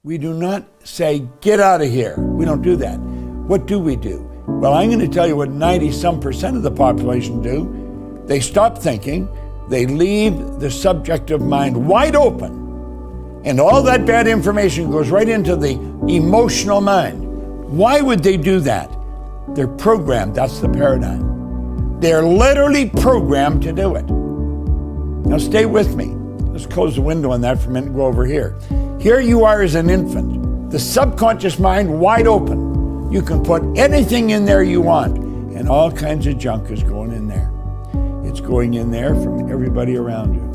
We do not say, get out of here. We don't do that. What do we do? Well, I'm going to tell you what 90-some% of the population do. They stop thinking. They leave the subjective mind wide open. And all that bad information goes right into the emotional mind. Why would they do that? They're programmed. That's the paradigm. They're literally programmed to do it. Now stay with me. Let's close the window on that for a minute and go over here. Here you are as an infant. The subconscious mind wide open. You can put anything in there you want, and all kinds of junk is going in there. It's going in there from everybody around you.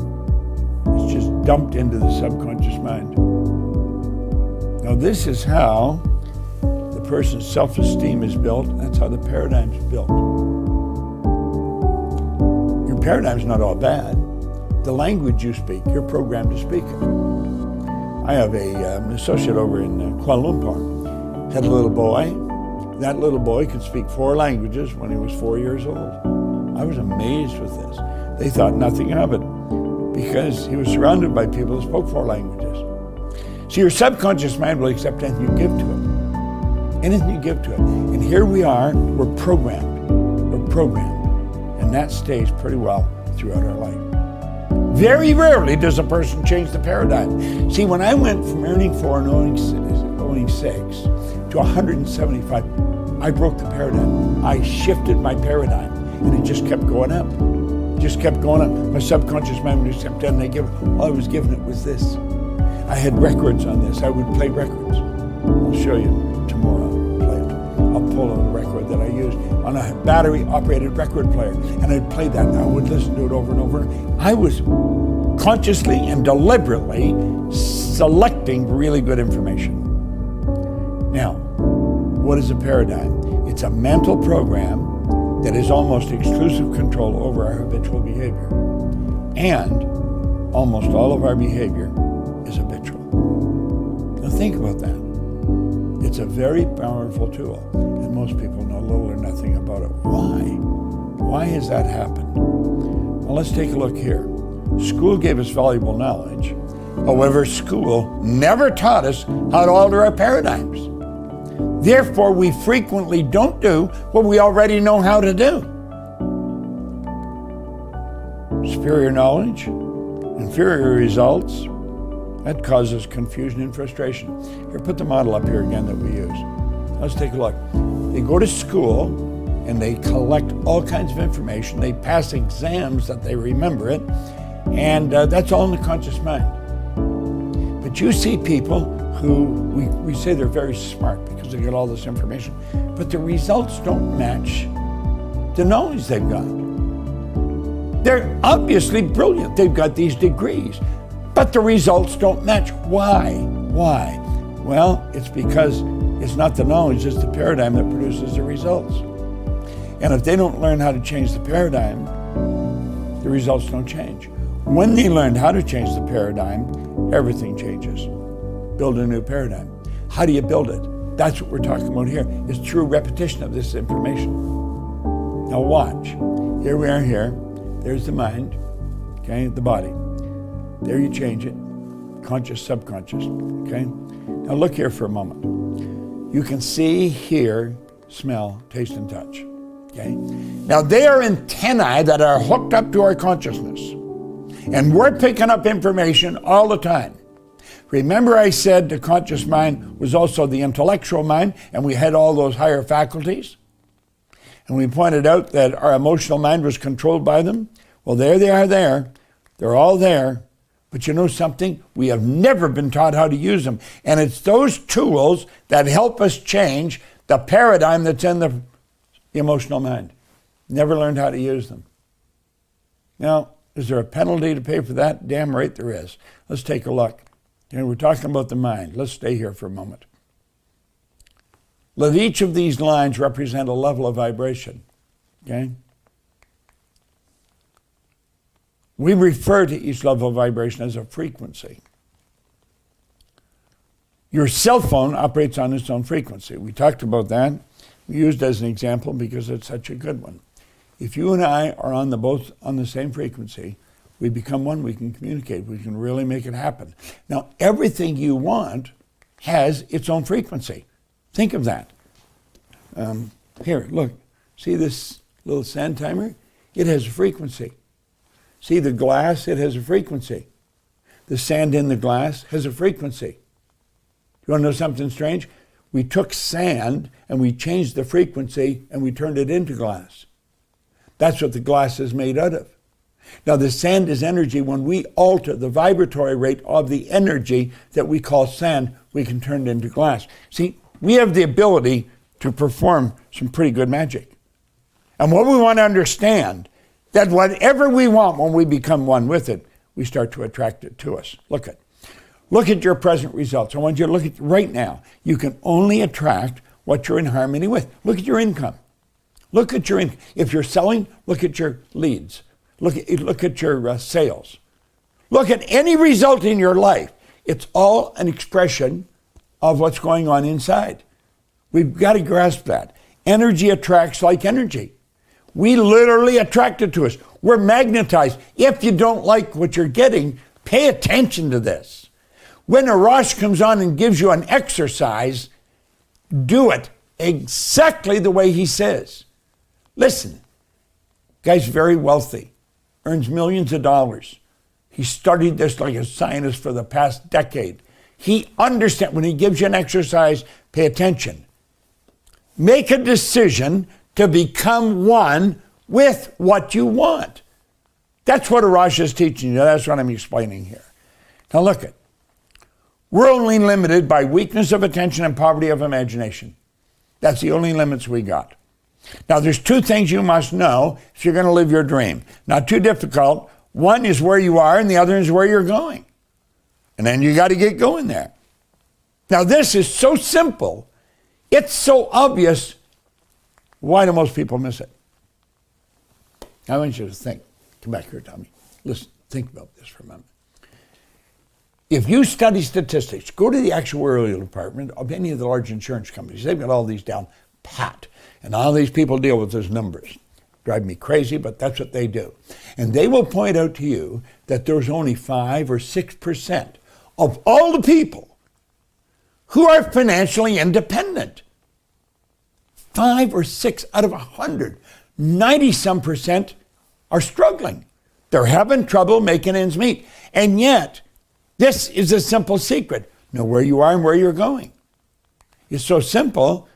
It's just dumped into the subconscious mind. Now this is how the person's self-esteem is built. That's how the paradigm's built. Your paradigm's not all bad. The language you speak, you're programmed to speak it. I have an associate over in Kuala Lumpur. Had a little boy. That little boy could speak 4 languages when he was 4 years old. I was amazed with this. They thought nothing of it because he was surrounded by people who spoke 4 languages. So your subconscious mind will accept anything you give to it. Anything you give to it. And here we are, we're programmed. We're programmed. And that stays pretty well throughout our life. Very rarely does a person change the paradigm. See, when I went from earning 4 and owning 6 to 175, I broke the paradigm. I shifted my paradigm, and it just kept going up. Just kept going up. My subconscious mind would accept that, and all I was given it was this. I had records on this. I would play records. I'll show you tomorrow. I'll pull on a record that I used on a battery-operated record player, and I'd play that, and I would listen to it over and over. I was consciously and deliberately selecting really good information. Now, what is a paradigm? It's a mental program that is almost exclusive control over our habitual behavior. And almost all of our behavior is habitual. Now think about that. It's a very powerful tool, and most people know little or nothing about it. Why? Why has that happened? Well, let's take a look here. School gave us valuable knowledge. However, school never taught us how to alter our paradigms. Therefore, we frequently don't do what we already know how to do. Superior knowledge, inferior results, that causes confusion and frustration. Here, put the model up here again that we use. Let's take a look. They go to school and they collect all kinds of information. They pass exams that they remember it, and that's all in the conscious mind. But you see people who, we say they're very smart because they get all this information, but the results don't match the knowledge they've got. They're obviously brilliant. They've got these degrees, but the results don't match. Why? Why? Well, it's because it's not the knowledge, it's the paradigm that produces the results. And if they don't learn how to change the paradigm, the results don't change. When they learn how to change the paradigm, everything changes. Build a new paradigm. How do you build it? That's what we're talking about here, is through repetition of this information. Now watch. Here we are here. There's the mind, okay, the body. There you change it, conscious, subconscious, okay? Now look here for a moment. You can see, hear, smell, taste, and touch, okay? Now they are antennae that are hooked up to our consciousness, and we're picking up information all the time. Remember I said the conscious mind was also the intellectual mind, and we had all those higher faculties? And we pointed out that our emotional mind was controlled by them. Well, there they are there. They're all there. But you know something? We have never been taught how to use them. And it's those tools that help us change the paradigm that's in the emotional mind. Never learned how to use them. Now, is there a penalty to pay for that? Damn right there is. Let's take a look. We're talking about the mind. Let's stay here for a moment. Let each of these lines represent a level of vibration, okay? We refer to each level of vibration as a frequency. Your cell phone operates on its own frequency. We talked about that. We used it as an example because it's such a good one. If you and I are both on the same frequency, we become one, we can communicate, we can really make it happen. Now, everything you want has its own frequency. Think of that. Here, look. See this little sand timer? It has a frequency. See the glass? It has a frequency. The sand in the glass has a frequency. You want to know something strange? We took sand and we changed the frequency and we turned it into glass. That's what the glass is made out of. Now the sand is energy. When we alter the vibratory rate of the energy that we call sand, we can turn it into glass. See, we have the ability to perform some pretty good magic. And what we want to understand, that whatever we want, when we become one with it, we start to attract it to us. Look at your present results. I want you to look at right now. You can only attract what you're in harmony with. Look at your income. Look at your income. If you're selling, look at your leads. Look at your sales. Look at any result in your life. It's all an expression of what's going on inside. We've got to grasp that. Energy attracts like energy. We literally attract it to us. We're magnetized. If you don't like what you're getting, pay attention to this. When Arash comes on and gives you an exercise, do it exactly the way he says. Listen, guy's very wealthy, earns millions of dollars. He studied this like a scientist for the past decade. He understands. When he gives you an exercise, pay attention. Make a decision to become one with what you want. That's what Arash is teaching you. That's what I'm explaining here. Now look at. We're only limited by weakness of attention and poverty of imagination. That's the only limits we got. Now there's two things you must know if you're going to live your dream. Not too difficult. One is where you are and the other is where you're going. And then you got to get going there. Now this is so simple. It's so obvious. Why do most people miss it? I want you to think. Come back here, Tommy. Listen, think about this for a moment. If you study statistics, go to the actuarial department of any of the large insurance companies. They've got all these down pat. And all these people deal with those numbers. Drive me crazy, but that's what they do. And they will point out to you that there's only 5 or 6% of all the people who are financially independent. 5 or 6 out of 100. 90-some% are struggling. They're having trouble making ends meet. And yet, this is a simple secret. Know where you are and where you're going. It's so simple.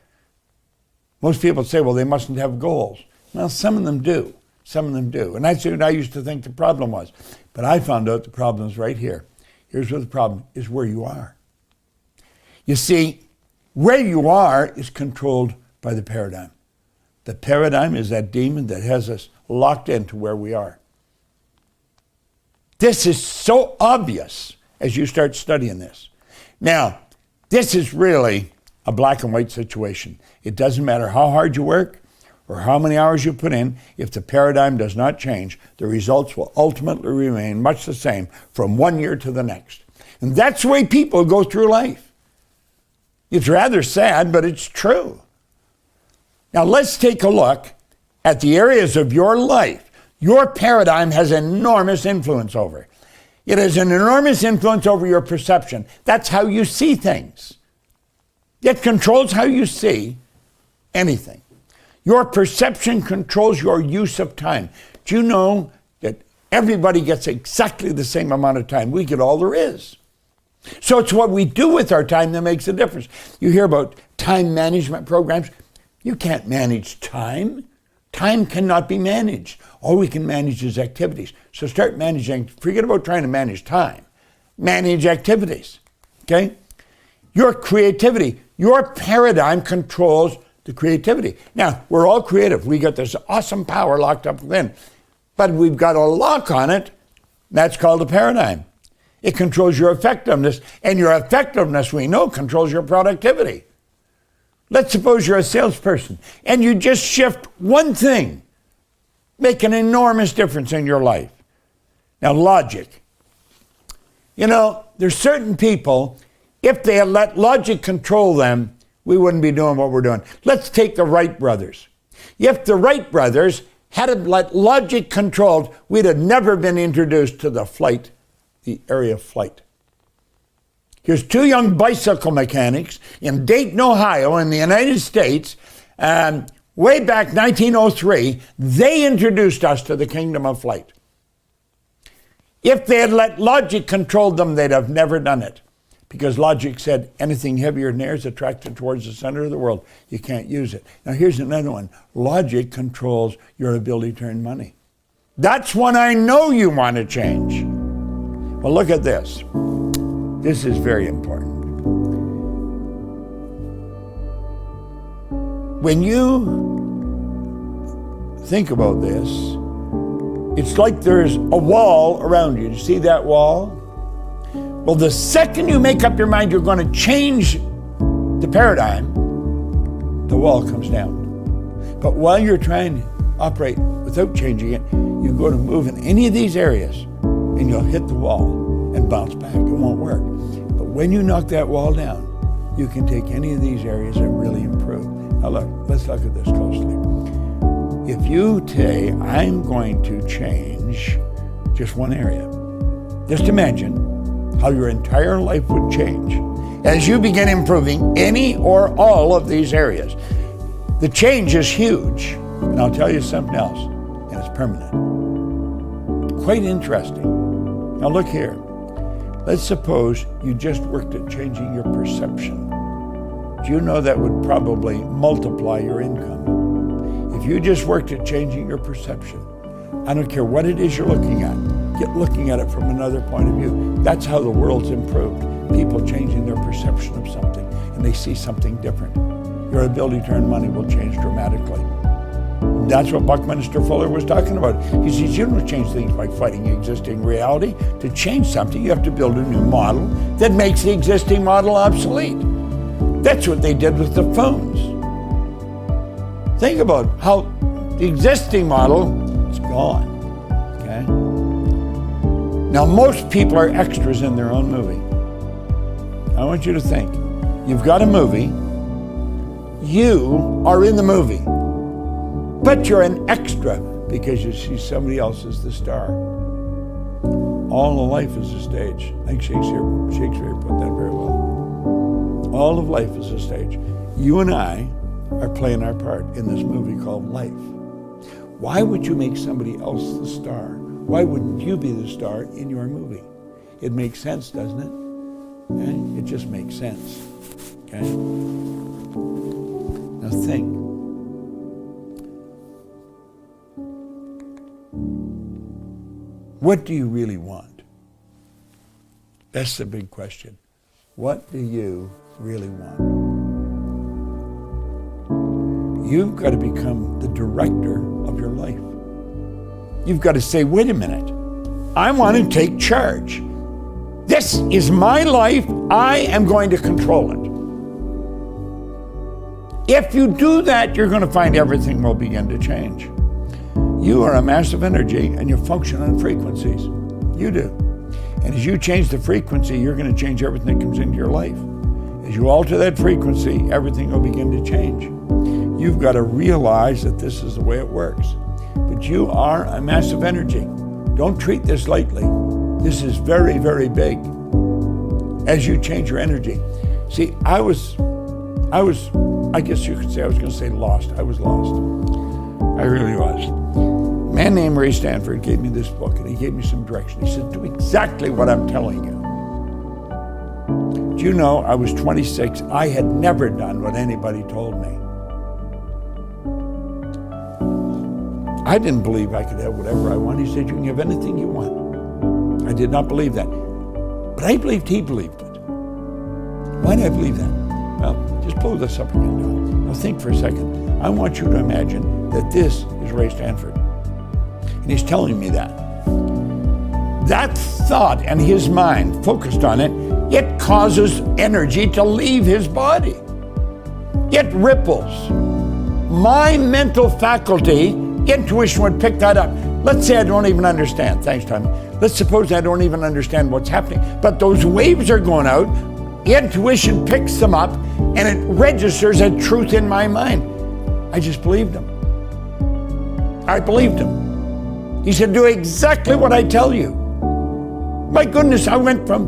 Most people say, well, they mustn't have goals. Well, some of them do. Some of them do. And that's what I used to think the problem was. But I found out the problem is right here. Here's what the problem is: where you are. You see, where you are is controlled by the paradigm. The paradigm is that demon that has us locked into where we are. This is so obvious as you start studying this. Now, this is really a black and white situation. It doesn't matter how hard you work or how many hours you put in. If the paradigm does not change, the results will ultimately remain much the same from one year to the next. And that's the way people go through life. It's rather sad, but it's true. Now let's take a look at the areas of your life your paradigm has enormous influence over. It has an enormous influence over your perception. That's how you see things. It controls how you see anything. Your perception controls your use of time. Do you know that everybody gets exactly the same amount of time? We get all there is. So it's what we do with our time that makes a difference. You hear about time management programs. You can't manage time. Time cannot be managed. All we can manage is activities. So start managing. Forget about trying to manage time. Manage activities. Okay? Your creativity, your paradigm controls the creativity. Now, we're all creative. We got this awesome power locked up within. But we've got a lock on it. That's called a paradigm. It controls your effectiveness. And your effectiveness, we know, controls your productivity. Let's suppose you're a salesperson and you just shift one thing, make an enormous difference in your life. Now, logic. You know, there's certain people, if they had let logic control them, we wouldn't be doing what we're doing. Let's take the Wright brothers. If the Wright brothers had let logic controlled, we'd have never been introduced to the area of flight. Here's two young bicycle mechanics in Dayton, Ohio, in the United States. Way back 1903, they introduced us to the kingdom of flight. If they had let logic control them, they'd have never done it. Because logic said anything heavier than air is attracted towards the center of the world. You can't use it. Now here's another one. Logic controls your ability to earn money. That's one I know you want to change. Well, look at this. This is very important. When you think about this, it's like there's a wall around you. You see that wall? Well, the second you make up your mind you're going to change the paradigm, the wall comes down. But while you're trying to operate without changing it, you go to move in any of these areas and you'll hit the wall and bounce back. It won't work. But when you knock that wall down, you can take any of these areas and really improve. Now look, let's look at this closely. If you say, I'm going to change just one area, just imagine how your entire life would change as you begin improving any or all of these areas. The change is huge, and I'll tell you something else, and it's permanent. Quite interesting. Now look here. Let's suppose you just worked at changing your perception. Do you know that would probably multiply your income? If you just worked at changing your perception, I don't care what it is you're looking at, get looking at it from another point of view. That's how the world's improved. People changing their perception of something, and they see something different. Your ability to earn money will change dramatically. That's what Buckminster Fuller was talking about. He says you don't change things by fighting existing reality. To change something, you have to build a new model that makes the existing model obsolete. That's what they did with the phones. Think about how the existing model is gone, okay? Now, most people are extras in their own movie. I want you to think. You've got a movie. You are in the movie. But you're an extra because you see somebody else as the star. All of life is a stage. I think Shakespeare put that very well. All of life is a stage. You and I are playing our part in this movie called life. Why would you make somebody else the star? Why wouldn't you be the star in your movie? It makes sense, doesn't it? Okay? It just makes sense. Okay? Now think. What do you really want? That's the big question. What do you really want? You've got to become the director of your life. You've got to say, wait a minute, I want to take charge. This is my life. I am going to control it. If you do that, you're going to find everything will begin to change. You are a mass of energy and you function on frequencies. You do. And as you change the frequency, you're going to change everything that comes into your life. As you alter that frequency, everything will begin to change. You've got to realize that this is the way it works. But you are a mass of energy. Don't treat this lightly. This is very, very big. As you change your energy. See, I guess you could say, I was going to say lost. I was lost. I really was. A man named Ray Stanford gave me this book, and he gave me some direction. He said, do exactly what I'm telling you. Do you know, I was 26. I had never done what anybody told me. I didn't believe I could have whatever I want. He said, you can have anything you want. I did not believe that. But I believed he believed it. Why did I believe that? Well, just blow this up again, Don. Now think for a second. I want you to imagine that this is Ray Stanford. And he's telling me that. That thought and his mind focused on it, it causes energy to leave his body. It ripples. My mental faculty, intuition would pick that up. Let's say I don't even understand. Thanks, Tommy. Let's suppose I don't even understand what's happening. But those waves are going out. Intuition picks them up and it registers a truth in my mind. I just believed him. I believed him. He said, do exactly what I tell you. My goodness, I went from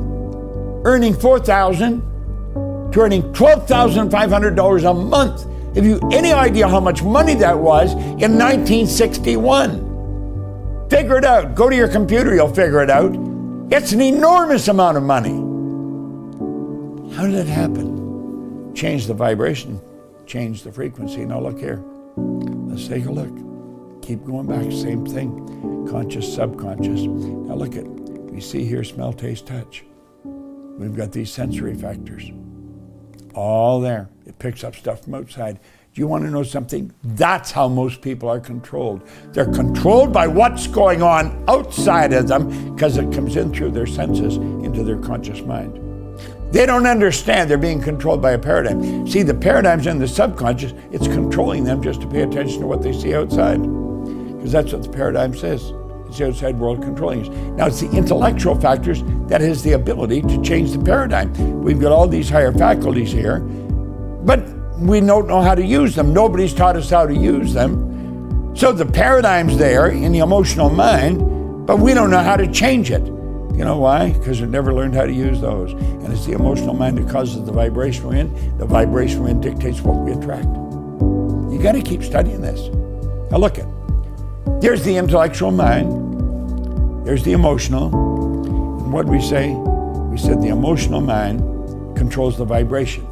earning $4,000 to earning $12,500 a month. Have you any idea how much money that was in 1961? Figure it out. Go to your computer, you'll figure it out. It's an enormous amount of money. How did it happen? Change the vibration, change the frequency. Now look here. Let's take a look. Keep going back, same thing. Conscious, subconscious. Now look at, we see here smell, taste, touch. We've got these sensory factors. All there. It picks up stuff from outside. Do you want to know something? That's how most people are controlled. They're controlled by what's going on outside of them because it comes in through their senses into their conscious mind. They don't understand they're being controlled by a paradigm. See, the paradigm's in the subconscious. It's controlling them just to pay attention to what they see outside, because that's what the paradigm says. It's the outside world controlling us. Now, it's the intellectual factors that has the ability to change the paradigm. We've got all these higher faculties here, but we don't know how to use them. Nobody's taught us how to use them. So the paradigm's there in the emotional mind, but we don't know how to change it. You know why? Because we've never learned how to use those. And it's the emotional mind that causes the vibration we're in. The vibration we're in dictates what we attract. You got to keep studying this. Now look at, there's the intellectual mind. There's the emotional. And what did we say? We said the emotional mind controls the vibration.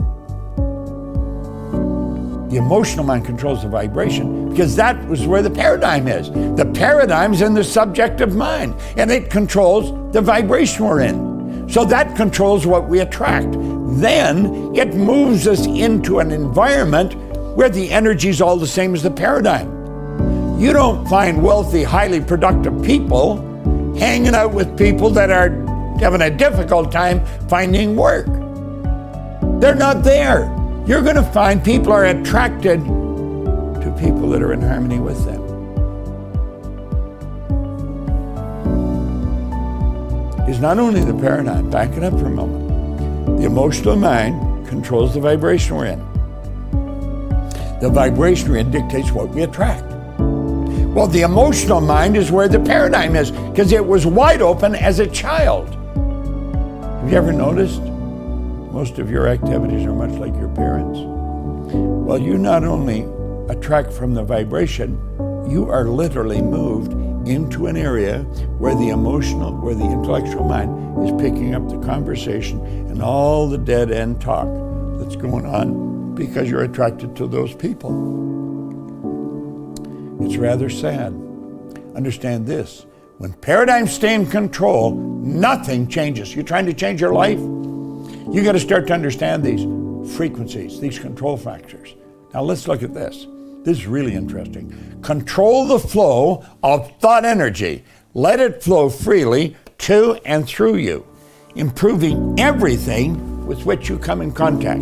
The emotional mind controls the vibration because that was where the paradigm is. The paradigm's in the subjective mind, and it controls the vibration we're in. So that controls what we attract. Then it moves us into an environment where the energy's all the same as the paradigm. You don't find wealthy, highly productive people hanging out with people that are having a difficult time finding work. They're not there. You're going to find people are attracted to people that are in harmony with them. It's not only the paradigm, back it up for a moment. The emotional mind controls the vibration we're in. The vibration we're in dictates what we attract. Well, the emotional mind is where the paradigm is because it was wide open as a child. Have you ever noticed? Most of your activities are much like your parents. Well, you not only attract from the vibration, you are literally moved into an area where the emotional, where the intellectual mind is picking up the conversation and all the dead end talk that's going on because you're attracted to those people. It's rather sad. Understand this, when paradigms stay in control, nothing changes. You're trying to change your life? You got to start to understand these frequencies, these control factors. Now let's look at this. This is really interesting. Control the flow of thought energy. Let it flow freely to and through you, improving everything with which you come in contact.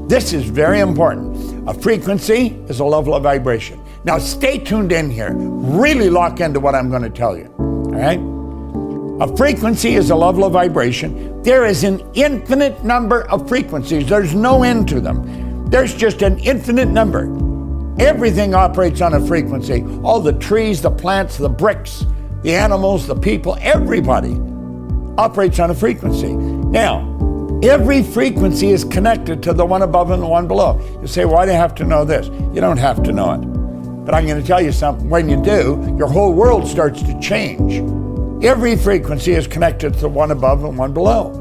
This is very important. A frequency is a level of vibration. Now stay tuned in here. Really lock into what I'm going to tell you. All right? A frequency is a level of vibration. There is an infinite number of frequencies. There's no end to them. There's just an infinite number. Everything operates on a frequency. All the trees, the plants, the bricks, the animals, the people, everybody operates on a frequency. Now, every frequency is connected to the one above and the one below. You say, why do you have to know this? You don't have to know it. But I'm going to tell you something. When you do, your whole world starts to change. Every frequency is connected to the one above and one below.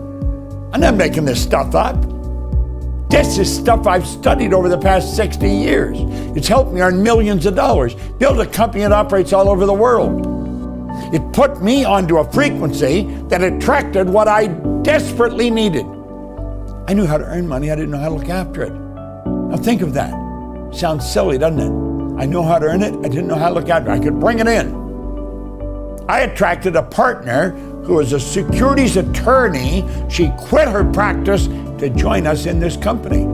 I'm not making this stuff up. This is stuff I've studied over the past 60 years. It's helped me earn millions of dollars, build a company that operates all over the world. It put me onto a frequency that attracted what I desperately needed. I knew how to earn money, I didn't know how to look after it. Now think of that. Sounds silly, doesn't it? I know how to earn it, I didn't know how to look after it. I could bring it in. I attracted a partner who was a securities attorney. She quit her practice to join us in this company.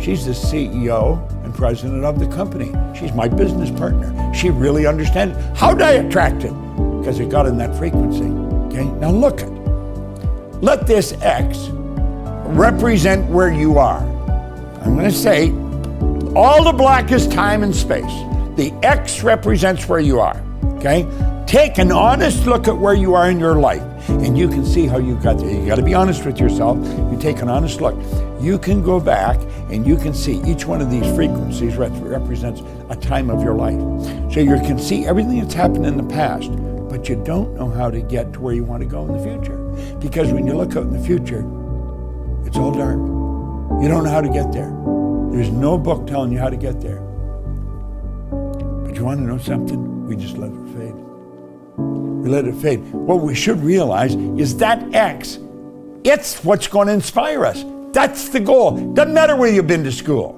She's the CEO and president of the company. She's my business partner. She really understands. How did I attract it? Because it got in that frequency. Okay, now look at. Let this X represent where you are. I'm going to say all the black is time and space. The X represents where you are. Okay? Take an honest look at where you are in your life and you can see how you got there. You got to be honest with yourself. You take an honest look. You can go back and you can see each one of these frequencies represents a time of your life. So you can see everything that's happened in the past, but you don't know how to get to where you want to go in the future. Because when you look out in the future, it's all dark. You don't know how to get there. There's no book telling you how to get there. But you want to know something? We just let it fade. We let it fade. What we should realize is that X, it's what's going to inspire us. That's the goal. Doesn't matter whether you've been to school.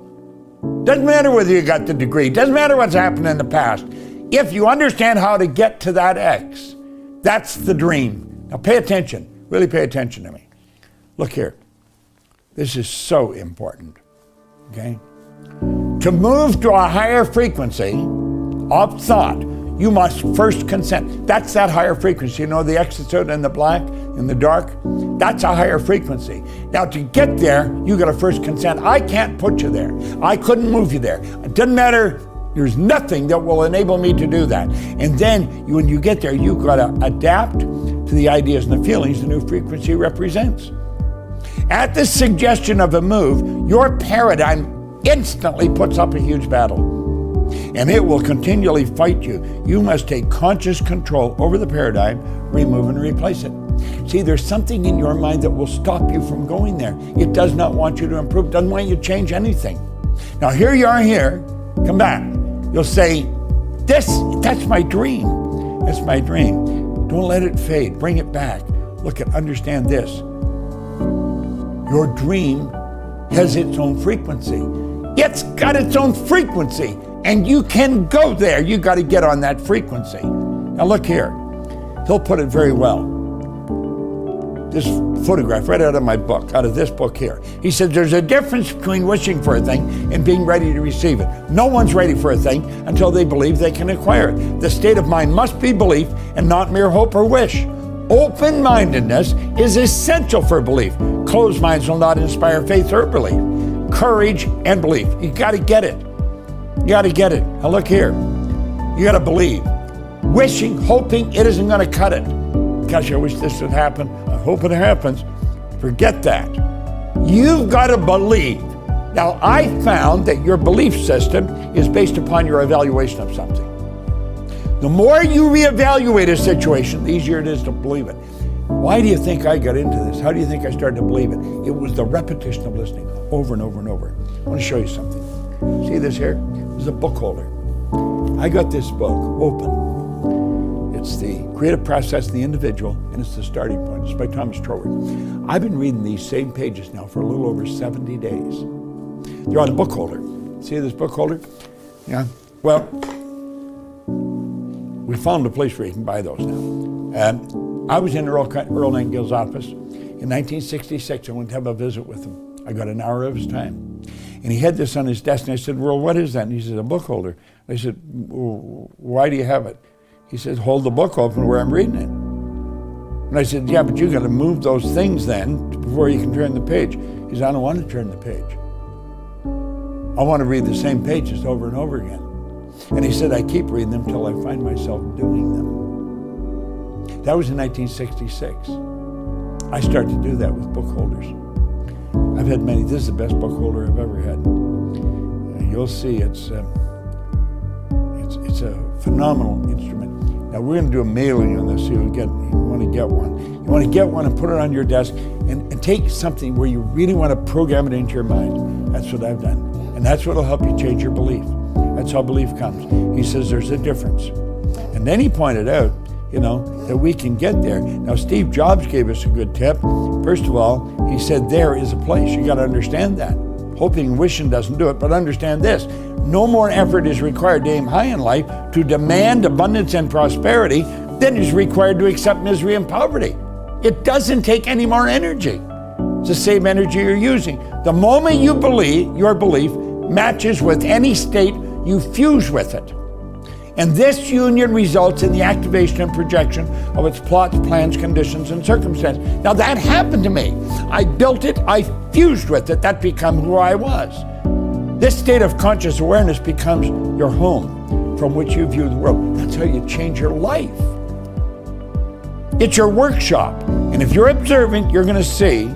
Doesn't matter whether you got the degree. Doesn't matter what's happened in the past. If you understand how to get to that X, that's the dream. Now pay attention. Really pay attention to me. Look here. This is so important. Okay? To move to a higher frequency of thought, you must first consent. That's that higher frequency. You know the X that's out in the black, in the dark? That's a higher frequency. Now to get there, you got to first consent. I can't put you there. I couldn't move you there. It doesn't matter. There's nothing that will enable me to do that. And then when you get there, you've got to adapt to the ideas and the feelings the new frequency represents. At the suggestion of a move, your paradigm instantly puts up a huge battle. And it will continually fight you. You must take conscious control over the paradigm, remove and replace it. See, there's something in your mind that will stop you from going there. It does not want you to improve, doesn't want you to change anything. Now here you are here, come back. You'll say, that's my dream. That's my dream. Don't let it fade, bring it back. Look at, understand this. Your dream has its own frequency. It's got its own frequency. And you can go there. You got to get on that frequency. Now look here. He'll put it very well. This photograph right out of my book, out of this book here. He said there's a difference between wishing for a thing and being ready to receive it. No one's ready for a thing until they believe they can acquire it. The state of mind must be belief and not mere hope or wish. Open-mindedness is essential for belief. Closed minds will not inspire faith or belief. Courage and belief. You got to get it. You got to get it. Now look here. You got to believe. Wishing, hoping it isn't going to cut it. Gosh, I wish this would happen. I hope it happens. Forget that. You've got to believe. Now, I found that your belief system is based upon your evaluation of something. The more you reevaluate a situation, the easier it is to believe it. Why do you think I got into this? How do you think I started to believe it? It was the repetition of listening over and over and over. I want to show you something. See this here? This is a book holder. I got this book open. It's the creative process of the individual, and it's the starting point. It's by Thomas Troward. I've been reading these same pages now for a little over 70 days. They're on a book holder. See this book holder? Yeah. Well, we found a place where you can buy those now. I was in Earl Nightingale's office in 1966. I went to have a visit with him. I got an hour of his time. And he had this on his desk, and I said, well, what is that? And he said, a book holder. I said, well, why do you have it? He said, hold the book open where I'm reading it. And I said, yeah, but you got to move those things then before you can turn the page. He said, I don't want to turn the page. I want to read the same pages over and over again. And he said, I keep reading them till I find myself doing them. That was in 1966. I started to do that with book holders. I've had many. This is the best book holder I've ever had. You'll see it's a phenomenal instrument. Now we're going to do a mailing on this, so you want to get one. You want to get one and put it on your desk and take something where you really want to program it into your mind. That's what I've done. And that's what will help you change your belief. That's how belief comes. He says there's a difference. And then he pointed out, that we can get there. Now, Steve Jobs gave us a good tip. First of all, he said there is a place. You got to understand that. Hoping and wishing doesn't do it, but understand this. No more effort is required to aim high in life, to demand abundance and prosperity, than is required to accept misery and poverty. It doesn't take any more energy. It's the same energy you're using. The moment you believe, your belief matches with any state, you fuse with it. And this union results in the activation and projection of its plots, plans, conditions, and circumstances. Now that happened to me. I built it, I fused with it, that becomes who I was. This state of conscious awareness becomes your home from which you view the world. That's how you change your life. It's your workshop. And if you're observant, you're going to see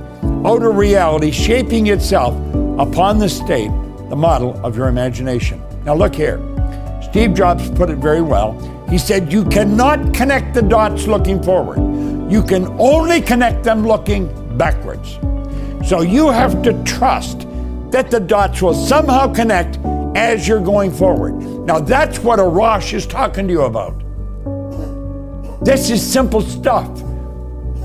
outer reality shaping itself upon the state, the model of your imagination. Now look here. Steve Jobs put it very well. He said, you cannot connect the dots looking forward. You can only connect them looking backwards. So you have to trust that the dots will somehow connect as you're going forward. Now that's what Arash is talking to you about. This is simple stuff.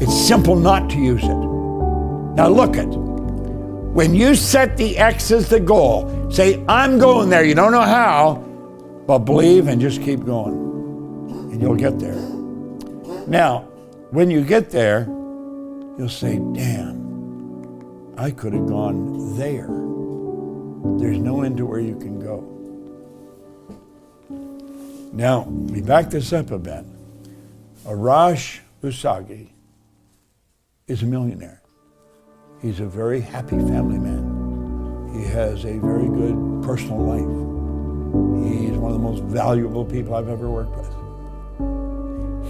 It's simple not to use it. Now look it. When you set the X as the goal, say, I'm going there. You don't know how, but believe and just keep going. And you'll get there. Now, when you get there, you'll say, damn, I could have gone there. There's no end to where you can go. Now, we back this up a bit. Arash Usagi is a millionaire. He's a very happy family man. He has a very good personal life. He's one of the most valuable people I've ever worked with.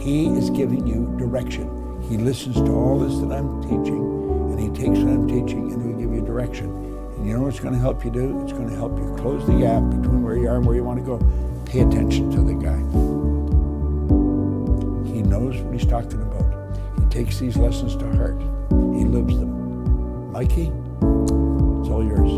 He is giving you direction. He listens to all this that I'm teaching, and he takes what I'm teaching and he'll give you direction. And you know what's going to help you do? It's going to help you close the gap between where you are and where you want to go. Pay attention to the guy. He knows what he's talking about. He takes these lessons to heart. He lives them. Mikey, it's all yours.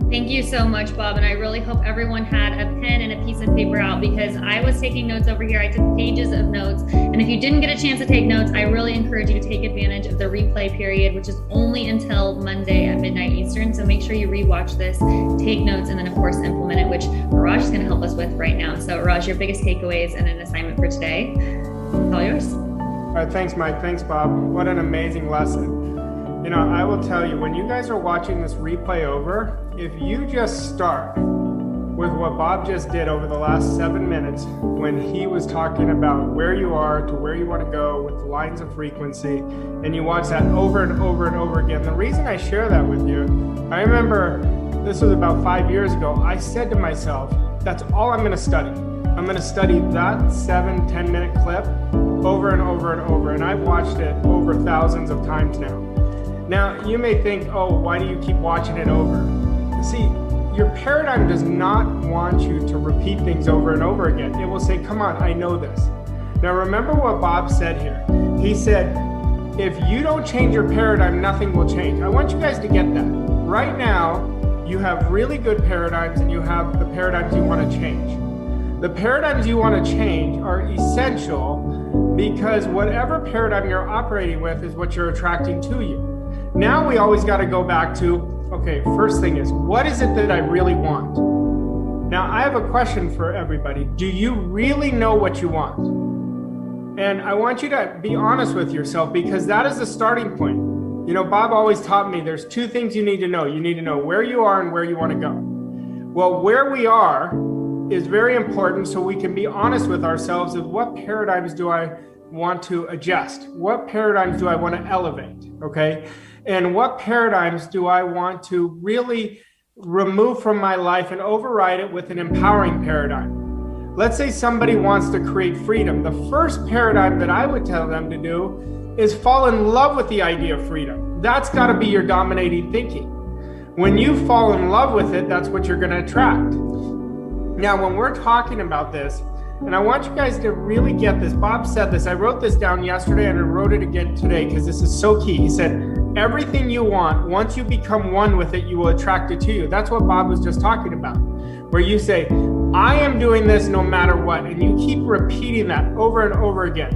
Thank you so much, Bob. And I really hope everyone had a pen and a piece of paper out, because I was taking notes over here. I took pages of notes. And if you didn't get a chance to take notes, I really encourage you to take advantage of the replay period, which is only until Monday at midnight Eastern. So make sure you rewatch this, take notes, and then of course implement it, which Raj is going to help us with right now. So Raj, your biggest takeaways and an assignment for today. All yours. All right, thanks, Mike. Thanks, Bob. What an amazing lesson. You know, I will tell you, when you guys are watching this replay over, if you just start with what Bob just did over the last 7 minutes, when he was talking about where you are to where you want to go with the lines of frequency, and you watch that over and over and over again. The reason I share that with you, I remember this was about 5 years ago, I said to myself, that's all I'm going to study. I'm going to study that 7-10 minute clip over and over and over, and I've watched it over thousands of times now. Now, you may think, oh, why do you keep watching it over? See, your paradigm does not want you to repeat things over and over again. It will say, come on, I know this. Now, remember what Bob said here. He said, if you don't change your paradigm, nothing will change. I want you guys to get that. Right now, you have really good paradigms and you have the paradigms you want to change. The paradigms you want to change are essential because whatever paradigm you're operating with is what you're attracting to you. Now we always got to go back to, okay, first thing is, what is it that I really want? Now, I have a question for everybody. Do you really know what you want? And I want you to be honest with yourself, because that is the starting point. You know, Bob always taught me there's two things you need to know. You need to know where you are and where you want to go. Well, where we are is very important, so we can be honest with ourselves of what paradigms do I want to adjust? What paradigms do I want to elevate? Okay. And what paradigms do I want to really remove from my life and override it with an empowering paradigm? Let's say somebody wants to create freedom. The first paradigm that I would tell them to do is fall in love with the idea of freedom. That's got to be your dominating thinking. When you fall in love with it, that's what you're going to attract. Now, when we're talking about this, and I want you guys to really get this. Bob said this. I wrote this down yesterday and I wrote it again today because this is so key. He said, everything you want, once you become one with it, you will attract it to you. That's what Bob was just talking about, where you say, I am doing this no matter what. And you keep repeating that over and over again.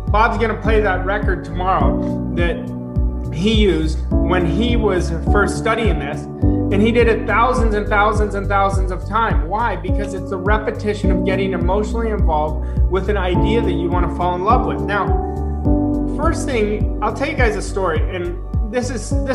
Bob's going to play that record tomorrow that he used when he was first studying this. And he did it thousands and thousands and thousands of times. Why? Because it's the repetition of getting emotionally involved with an idea that you want to fall in love with. Now, first thing, I'll tell you guys a story. And this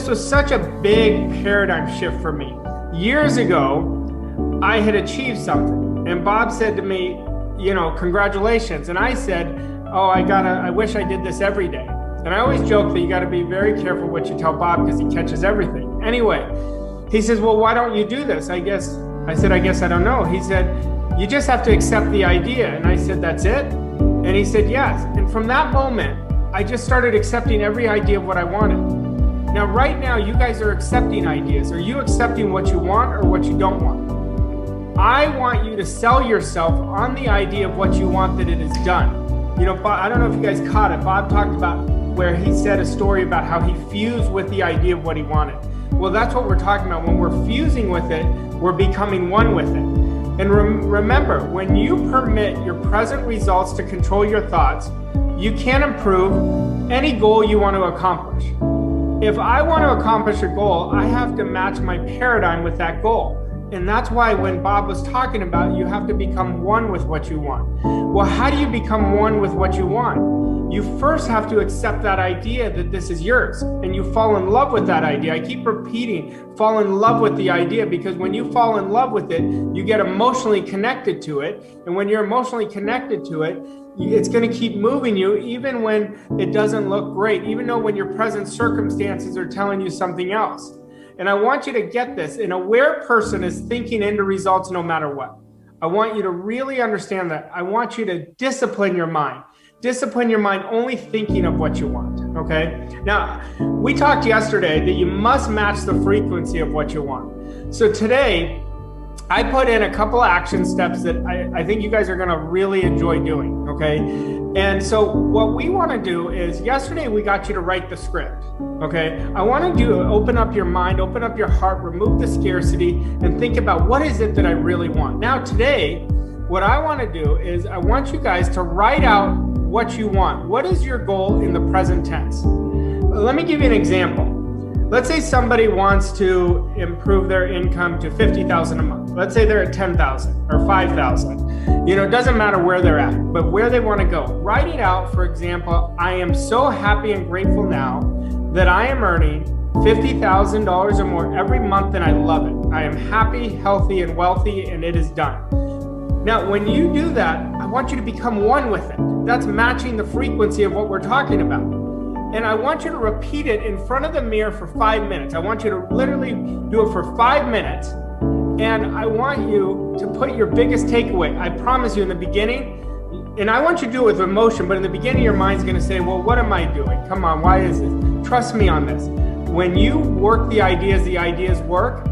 was such a big paradigm shift for me. Years ago, I had achieved something. And Bob said to me, you know, congratulations. And I said, oh, I wish I did this every day. And I always joke that you got to be very careful what you tell Bob because he catches everything. Anyway, he says, well, why don't you do this? I said, I guess I don't know. He said, you just have to accept the idea. And I said, that's it? And he said, yes. And from that moment, I just started accepting every idea of what I wanted. Now, right now, you guys are accepting ideas. Are you accepting what you want or what you don't want? I want you to sell yourself on the idea of what you want, that it is done. You know, Bob, I don't know if you guys caught it. Bob talked about where he said a story about how he fused with the idea of what he wanted. Well, that's what we're talking about. When we're fusing with it, we're becoming one with it. And remember, when you permit your present results to control your thoughts, you can improve any goal you want to accomplish. If I want to accomplish a goal, I have to match my paradigm with that goal. And that's why when Bob was talking about you have to become one with what you want. Well, how do you become one with what you want? You first have to accept that idea that this is yours, and you fall in love with that idea. I keep repeating, fall in love with the idea, because when you fall in love with it, you get emotionally connected to it. And when you're emotionally connected to it, it's going to keep moving you even when it doesn't look great, even though when your present circumstances are telling you something else. And I want you to get this. An aware person is thinking into results no matter what. I want you to really understand that. I want you to discipline your mind. Discipline your mind only thinking of what you want, okay? Now, we talked yesterday that you must match the frequency of what you want. So today, I put in a couple of action steps that I think you guys are gonna really enjoy doing, okay? And so what we wanna do is, yesterday we got you to write the script, okay? I wanna open up your mind, open up your heart, remove the scarcity, and think about what is it that I really want. Now today, what I wanna do is I want you guys to write out what you want. What is your goal in the present tense? Let me give you an example. Let's say somebody wants to improve their income to $50,000 a month. Let's say they're at 10,000 or 5,000. You know, it doesn't matter where they're at, but where they want to go. Write it out. For example, I am so happy and grateful now that I am earning $50,000 or more every month, and I love it. I am happy, healthy, and wealthy, and it is done. Now, when you do that, I want you to become one with it. That's matching the frequency of what we're talking about. And I want you to repeat it in front of the mirror for 5 minutes. I want you to literally do it for 5 minutes. And I want you to put your biggest takeaway. I promise you in the beginning, and I want you to do it with emotion, but in the beginning, your mind's going to say, well, what am I doing? Come on, why is this? Trust me on this. When you work the ideas work.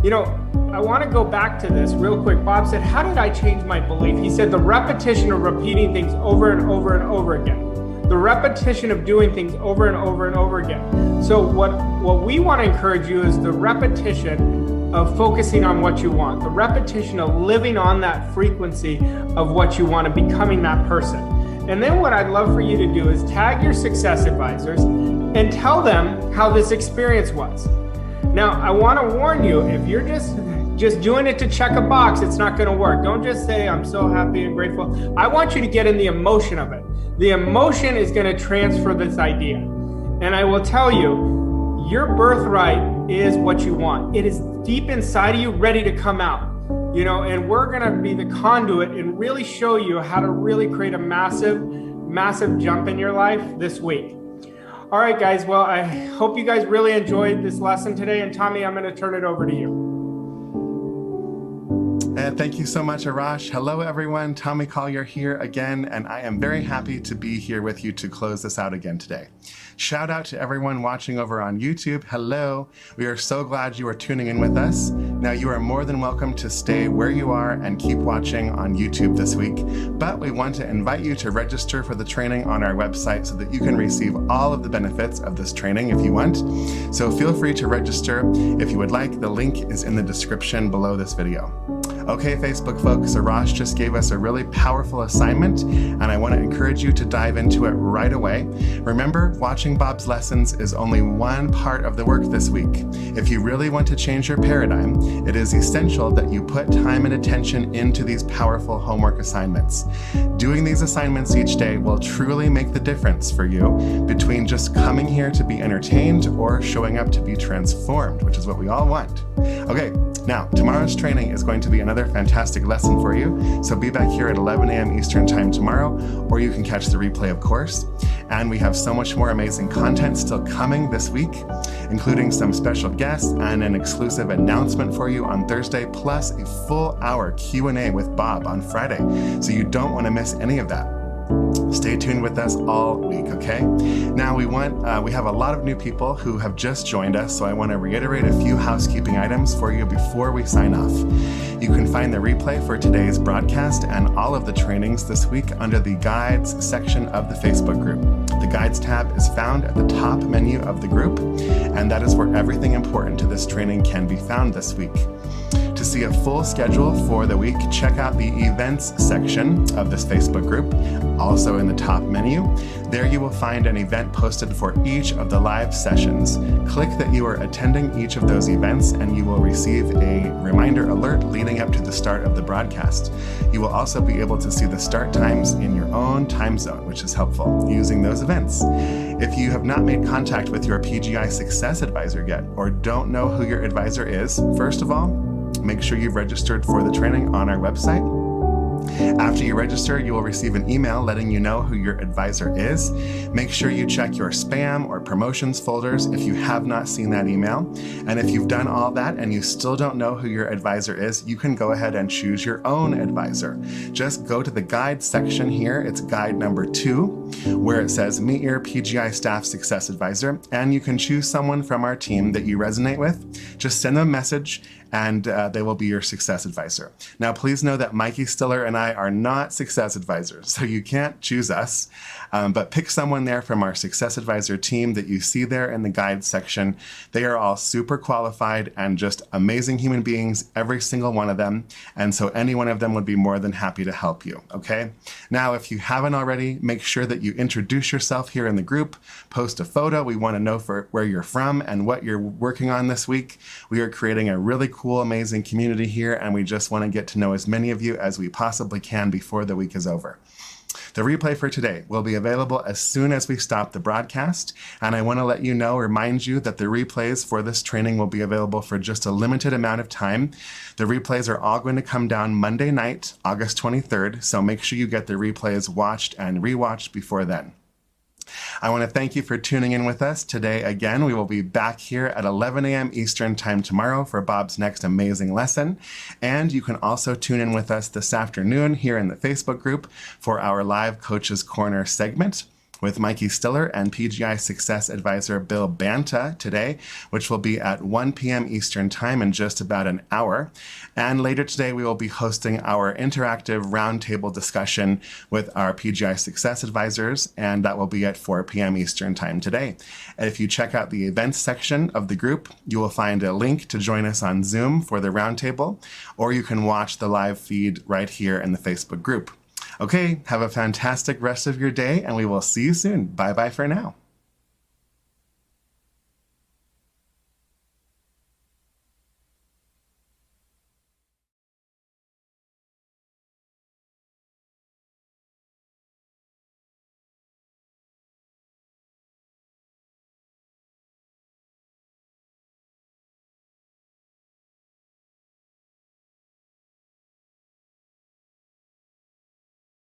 You know, I want to go back to this real quick. Bob said, how did I change my belief? He said the repetition of repeating things over and over and over again. The repetition of doing things over and over and over again. So what we want to encourage you is the repetition of focusing on what you want, the repetition of living on that frequency of what you want and becoming that person. And then what I'd love for you to do is tag your success advisors and tell them how this experience was. Now, I want to warn you, if you're just doing it to check a box, it's not going to work. Don't just say, I'm so happy and grateful. I want you to get in the emotion of it. The emotion is going to transfer this idea. And I will tell you, your birthright is what you want. It is deep inside of you, ready to come out. You know, and we're going to be the conduit and really show you how to really create a massive, massive jump in your life this week. All right, guys. Well, I hope you guys really enjoyed this lesson today. And Tommy, I'm going to turn it over to you. And thank you so much, Arash. Hello, everyone. Tommy Collier here again, and I am very happy to be here with you to close this out again today. Shout out to everyone watching over on YouTube. Hello. We are so glad you are tuning in with us. Now, you are more than welcome to stay where you are and keep watching on YouTube this week, but we want to invite you to register for the training on our website so that you can receive all of the benefits of this training if you want. So feel free to register if you would like. The link is in the description below this video. Okay, Facebook folks, Arash just gave us a really powerful assignment, and I want to encourage you to dive into it right away. Remember, watching Bob's lessons is only one part of the work this week. If you really want to change your paradigm, it is essential that you put time and attention into these powerful homework assignments. Doing these assignments each day will truly make the difference for you between just coming here to be entertained or showing up to be transformed, which is what we all want. Okay, now tomorrow's training is going to be another fantastic lesson for you, so be back here at 11 a.m. Eastern Time tomorrow, or you can catch the replay, of course. And we have so much more amazing content still coming this week, including some special guests and an exclusive announcement for you on Thursday, plus a full hour Q&A with Bob on Friday, so you don't want to miss any of that. Stay tuned with us all week, okay? Now we have a lot of new people who have just joined us, so I want to reiterate a few housekeeping items for you before we sign off. You can find the replay for today's broadcast and all of the trainings this week under the Guides section of the Facebook group. The Guides tab is found at the top menu of the group, and that is where everything important to this training can be found this week. To see a full schedule for the week, check out the Events section of this Facebook group, also in the top menu. There you will find an event posted for each of the live sessions. Click that you are attending each of those events and you will receive a reminder alert leading up to the start of the broadcast. You will also be able to see the start times in your own time zone, which is helpful using those events. If you have not made contact with your PGI Success Advisor yet, or don't know who your advisor is, first of all, make sure you've registered for the training on our website. After you register, you will receive an email letting you know who your advisor is. Make sure you check your spam or promotions folders if you have not seen that email. And if you've done all that and you still don't know who your advisor is, you can go ahead and choose your own advisor. Just go to the guide section here. It's guide number 2, where it says Meet Your PGI Staff Success Advisor, and you can choose someone from our team that you resonate with. Just send them a message and they will be your success advisor. Now, please know that Mikey Stiller and I are not success advisors, so you can't choose us, but pick someone there from our success advisor team that you see there in the guide section. They are all super qualified and just amazing human beings, every single one of them, and so any one of them would be more than happy to help you, okay? Now, if you haven't already, make sure that you introduce yourself here in the group, post a photo. We want to know where you're from and what you're working on this week. We are creating a really cool, amazing community here, and we just want to get to know as many of you as we possibly can before the week is over. The replay for today will be available as soon as we stop the broadcast, and I want to remind you that the replays for this training will be available for just a limited amount of time. The replays are all going to come down Monday night, August 23rd, so make sure you get the replays watched and rewatched before then. I want to thank you for tuning in with us today again. We will be back here at 11 a.m. Eastern Time tomorrow for Bob's next amazing lesson. And you can also tune in with us this afternoon here in the Facebook group for our live Coach's Corner segment with Mikey Stiller and PGI Success Advisor Bill Banta today, which will be at 1 p.m. Eastern Time in just about an hour. And later today, we will be hosting our interactive roundtable discussion with our PGI Success Advisors, and that will be at 4 p.m. Eastern Time today. And if you check out the events section of the group, you will find a link to join us on Zoom for the roundtable, or you can watch the live feed right here in the Facebook group. Okay, have a fantastic rest of your day, and we will see you soon. Bye-bye for now.